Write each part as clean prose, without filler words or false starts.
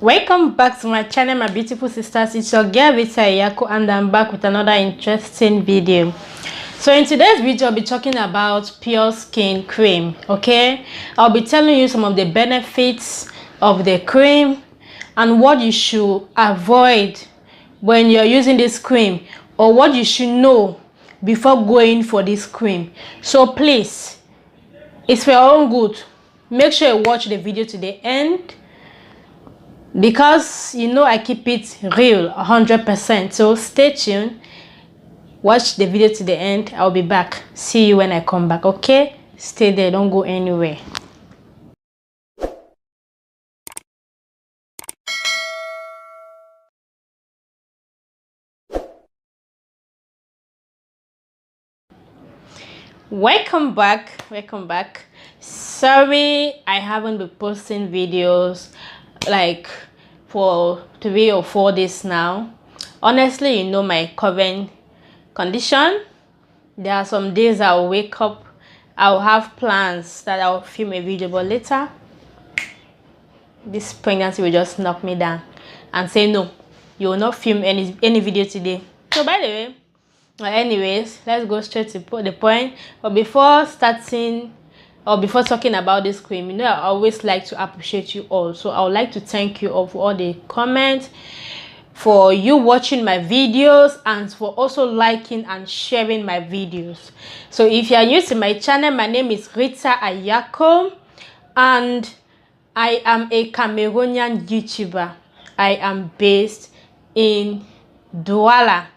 Welcome back to my channel, my beautiful sisters. It's your girl Rita Ayako, and I'm back with another interesting video. So in today's video, I'll be talking about pure skin cream. Okay, I'll be telling you some of the benefits of the cream and what you should avoid when you're using this cream, or what you should know before going for this cream. So please, it's for your own good. Make sure you watch the video to the end, because you know I keep it real 100%. So stay tuned, watch the video to the end. I'll be back. See you when I come back. Okay, stay there, don't go anywhere. Welcome back. Sorry I haven't been posting videos like for 3 or 4 days now. Honestly, you know my current condition. There are some days I'll wake up, I'll have plans that I'll film a video, but later this pregnancy will just knock me down and say no, you will not film any video today. So by the way, anyways, let's go straight to the point. But before starting, or before talking about this cream, you know I always like to appreciate you all. So I would like to thank you all for all the comments, for you watching my videos, and for also liking and sharing my videos. So if you are new to my channel, my name is Rita Ayako, and I am a Cameroonian YouTuber. I am based in Douala.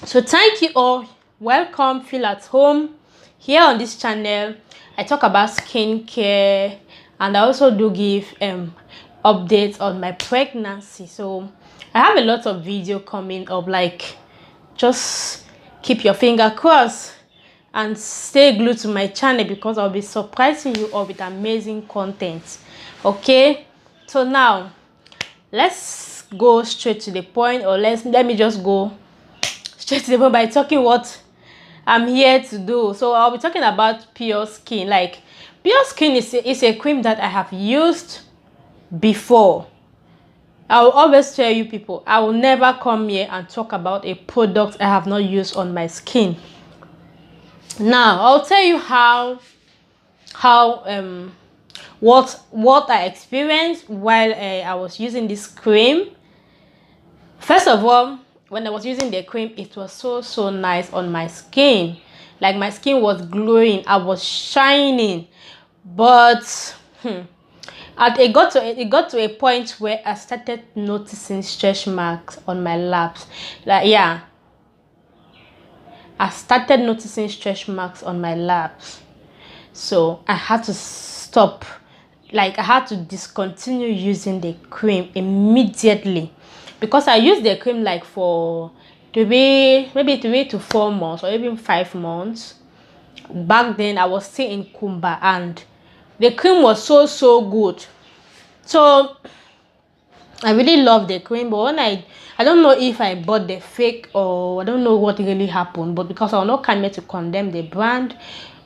So thank you all. Welcome, feel at home. Here on this channel I talk about skincare, and I also do give updates on my pregnancy. So I have a lot of video coming up, like just keep your finger crossed and stay glued to my channel, because I'll be surprising you all with amazing content. Okay, so now let's go straight to the point, or let me just go straight to the point by talking what I'm here to do. So I'll be talking about pure skin. Like, pure skin is a cream that I have used before. I will always tell you people, I will never come here and talk about a product I have not used on my skin. Now I'll tell you what I experienced while I was using this cream. First of all, when I was using the cream, it was so nice on my skin. Like, my skin was glowing, I was shining. But it got to a point where I started noticing stretch marks on my laps. Like, yeah, I started noticing stretch marks on my laps. So I had to stop. Like, I had to discontinue using the cream immediately, because I used the cream like for maybe 3 to 4 months, or even 5 months. Back then I was still in Kumba, and the cream was so good. So I really love the cream. But when I don't know if I bought the fake, or I don't know what really happened, but because I will not come here to condemn the brand,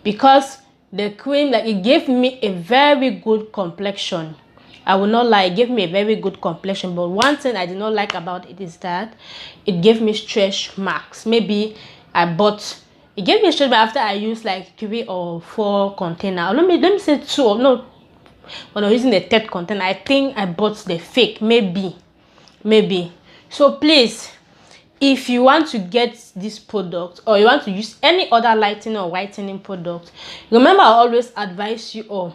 because the cream, like, it gave me a very good complexion. I will not lie, it gave me a very good complexion. But one thing I did not like about it is that it gave me stretch marks. Maybe it gave me stretch marks after I used like 3 or 4 container. Let me say 2, or no, when I was using the 3rd container, I think I bought the fake. Maybe. So please, if you want to get this product, or you want to use any other lightening or whitening product, remember I always advise you all,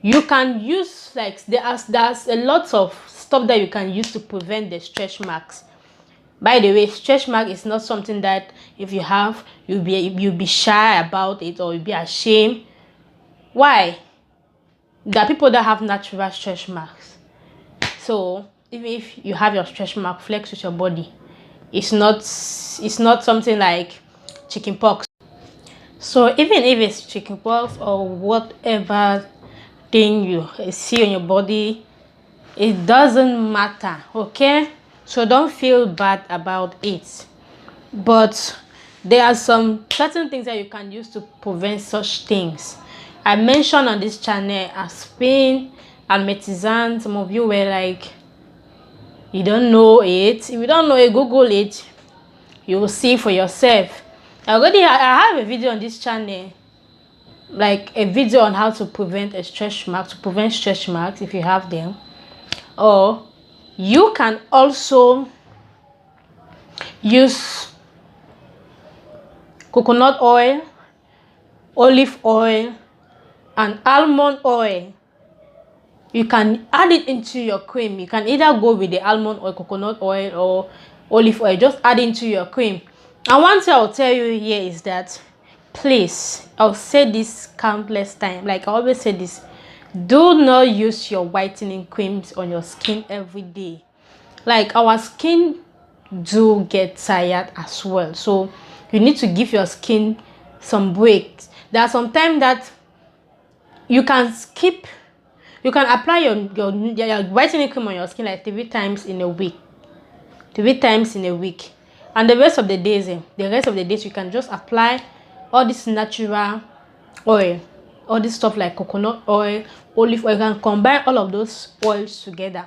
you can use, like, there's a lot of stuff that you can use to prevent the stretch marks. By the way, stretch mark is not something that if you have, you'll be shy about it, or you'll be ashamed. Why? There are people that have natural stretch marks. So even if you have your stretch mark, flex with your body. It's not something like chicken pox. So even if it's chicken pox or whatever thing you see on your body, it doesn't matter. Okay, so don't feel bad about it. But there are some certain things that you can use to prevent such things. I mentioned on this channel aspirin, Almetizan. Some of you were like, you don't know it. If you don't know it, Google it. You will see for yourself. I have a video on this channel, like a video on how to prevent a stretch mark, to prevent stretch marks if you have them. Or you can also use coconut oil, olive oil, and almond oil. You can add it into your cream. You can either go with the almond oil, coconut oil, or olive oil. Just add into your cream. And one thing I'll tell you here is that, please, I'll say this countless times, like I always say this, do not use your whitening creams on your skin every day. Like, our skin do get tired as well, so you need to give your skin some breaks. There are some times that you can skip. You can apply your whitening cream on your skin like 3 times in a week. 3 times in a week. And the rest of the days, you can just apply all this natural oil, all this stuff like coconut oil, olive oil. You can combine all of those oils together,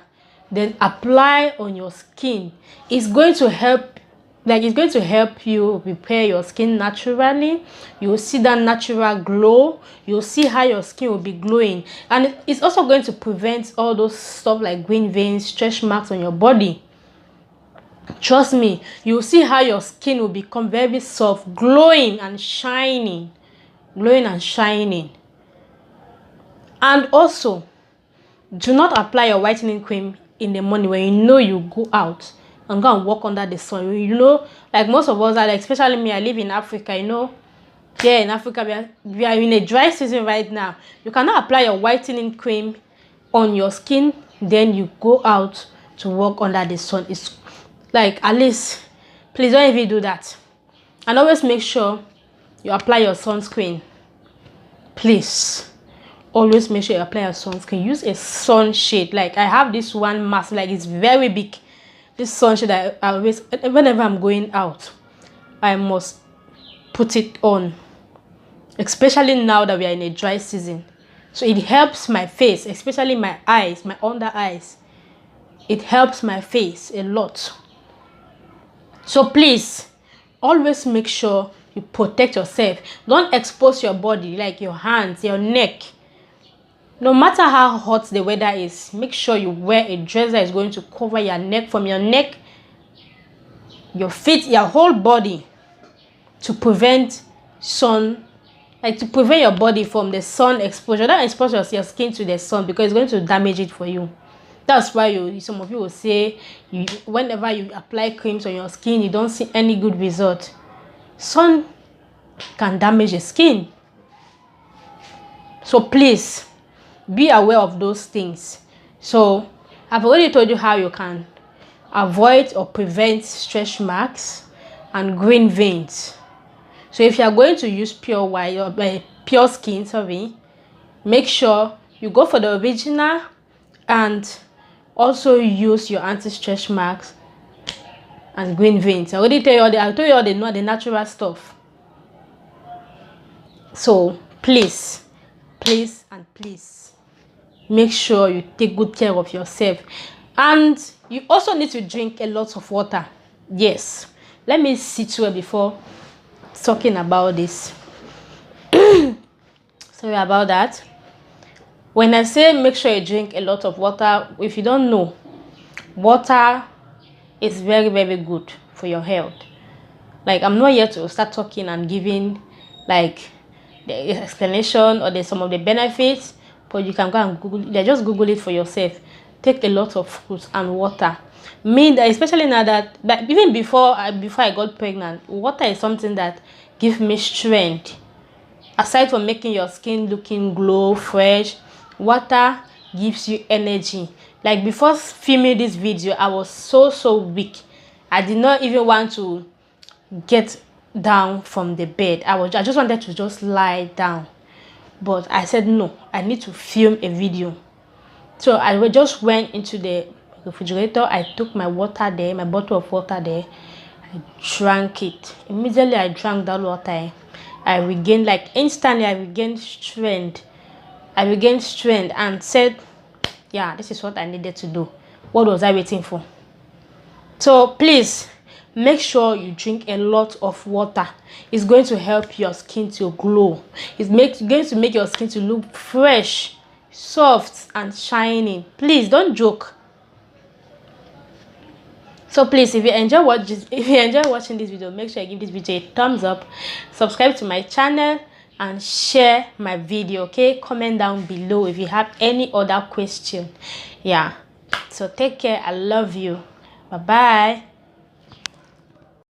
then apply on your skin. It's going to help. Like, it's going to help you repair your skin naturally. You will see that natural glow. You'll see how your skin will be glowing. And it's also going to prevent all those stuff like green veins, stretch marks on your body. Trust me, you'll see how your skin will become very soft, glowing and shining. Glowing and shining. And also, do not apply your whitening cream in the morning when you know you go out and go and walk under the sun. You know, like most of us are, like, especially me, I live in Africa, you know. Yeah, in Africa, we are in a dry season right now. You cannot apply your whitening cream on your skin, then you go out to walk under the sun. It's like, at least, please don't even do that. And always make sure you apply your sunscreen. Please. Always make sure you apply your sunscreen. Use a sunshade. Like, I have this one mask, like, it's very big. This sunshade, I always, whenever I'm going out, I must put it on. Especially now that we are in a dry season. So it helps my face, especially my eyes, my under eyes. It helps my face a lot. So please, always make sure you protect yourself. Don't expose your body, like your hands, your neck. No matter how hot the weather is, make sure you wear a dress that is going to cover your neck, from your neck, your feet, your whole body, to prevent sun, like to prevent your body from the sun exposure. Don't expose your skin to the sun, because it's going to damage it for you. That's why some of you will say, whenever you apply creams on your skin, you don't see any good result. Sun can damage the skin. So please, be aware of those things. So I've already told you how you can avoid or prevent stretch marks and green veins. So if you are going to use pure white or pure skin, make sure you go for the original, and also use your anti-stretch marks and green veins. I already tell you all the natural stuff. So please, make sure you take good care of yourself. And you also need to drink a lot of water. Yes. Let me sit well before talking about this. Sorry about that. When I say make sure you drink a lot of water, if you don't know, water is very, very good for your health. Like, I'm not here to start talking and giving like the explanation or some of the benefits, but you can go and Google it. Just Google it for yourself. Take a lot of fruits and water. Especially now that even before I got pregnant, water is something that gives me strength. Aside from making your skin looking glow, fresh, water gives you energy. Like, before filming this video, I was so weak. I did not even want to get down from the bed. I just wanted to just lie down. But I said, no, I need to film a video. So I just went into the refrigerator. I took my water there, my bottle of water there. I drank it. Immediately I drank that water. I regained, like, instantly I regained strength. And said, Yeah, this is what I needed to do. What was I waiting for? So please make sure you drink a lot of water. It's going to help your skin to glow. It's going to make your skin to look fresh, soft and shining. Please don't joke. So please, if you enjoy watching this video, make sure you give this video a thumbs up, subscribe to my channel, and share my video. Okay, comment down below if you have any other question. Yeah, so take care. I love you. Bye bye.